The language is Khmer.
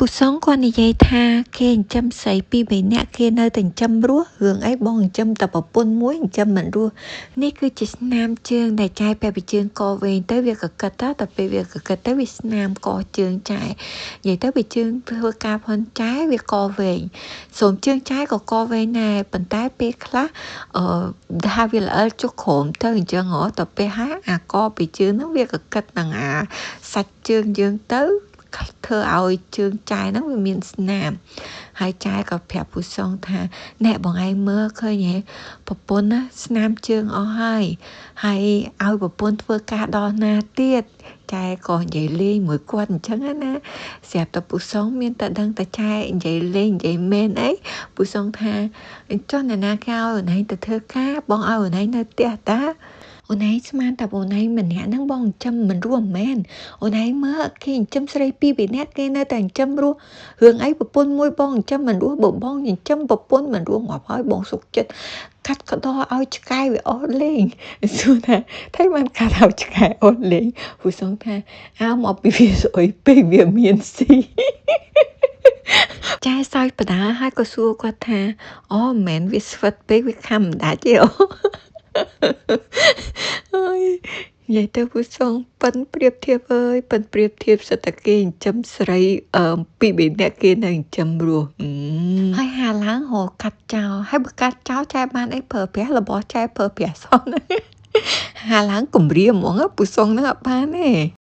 ពុសងគាត់និយាយថាគេចិញ្ចឹមស្រីពីរបីនាក់គេនៅតែចិញ្ចឹមរស់រឿងអីបងចិញ្ចឹមតែប្រពន្ធមួយចិញ្ចឹមមិនរស់នេះគឺជាស្នាមជើងដែលចាយពេលពីជើងកវែងទៅវាកកិតតែពេលវាកកិតទៅវាស្នាមកជើងចាយនិយាយទៅវាជើងធ្វើការផុនចាយវាកវែងសូមជើងចាយក៏កវែងដែរប៉ុន្តែពេលខ្លះថាវាល្អចុះក្រោមទៅអញ្ចឹងតែពេលហាអាកពីជើងហ្នឹងវាកកិតនឹងអាសាច់ជើងយើងទៅធ្វើឲ្យជើងចាយហ្នឹងវាមានស្នាមហើយចាយក៏ប្រាប់ពូសុងថាណែបងឯងមើលឃើញហ៎ប្រពន្ធណាស្នាមជើងអស់ហើយឲ្យប្រពន្ធធ្វើការដល់ណាទៀតចាយក៏និយាយលេងមួយគាត់អញ្ចឹងណាស្រាប់តែពូសុងមានតែដឹងតែចាយនិយាយលេងនិយាយមែនអីពូសុងថាចុះអ្នកណាគេឲ្យអូនឯងទៅធ្វើការបងឲ្យអូនឯងនៅផ្ទះតាអូនឯងស្មានតែអូនឯងម្នាក់ហ្នឹងបងចិញ្ចឹមមិនរស់មែនអូនឯងមើលគេចិញ្ចឹមស្រីពីរបីនាក់គេនៅតែចិញ្ចឹមរស់រឿងអីប្រពន្ធមួយបងចិញ្ចឹមមិនរស់បើបងចិញ្ចឹមប្រពន្ធមិនរស់ងាប់ហើយបងសុខចិត្តកាត់ក្តោឲ្យឆ្កែវាអស់លេងសួរថាថៃបានកាត់ឲ្យឆ្កែអស់លេងពូសងថាអើមកពីវាស្អុយពេកវាមានស៊ីចាយសើចបដាហើយក៏សួរគាត់ថាអូមិនមែនវាស្វិតពេកវាខំមិនដាច់ទេអូអើយនិយាយទៅពូសុងប៉ិនប្រៀបធៀបអើយប៉ិនប្រៀបធៀបសិតតែគេចិញ្ចឹមស្រីពីរបីនាក់គេនៅចិញ្ចឹមរស់ហើយហាឡើងហៅកាត់ចោលហើយបើកាត់ចោលចែបានអីប្រើប្រាស់របស់ចែប្រើប្រាស់សោះណាហាឡើងគម្រាមហ្មងពូសុងហ្នឹងអត់បានទេ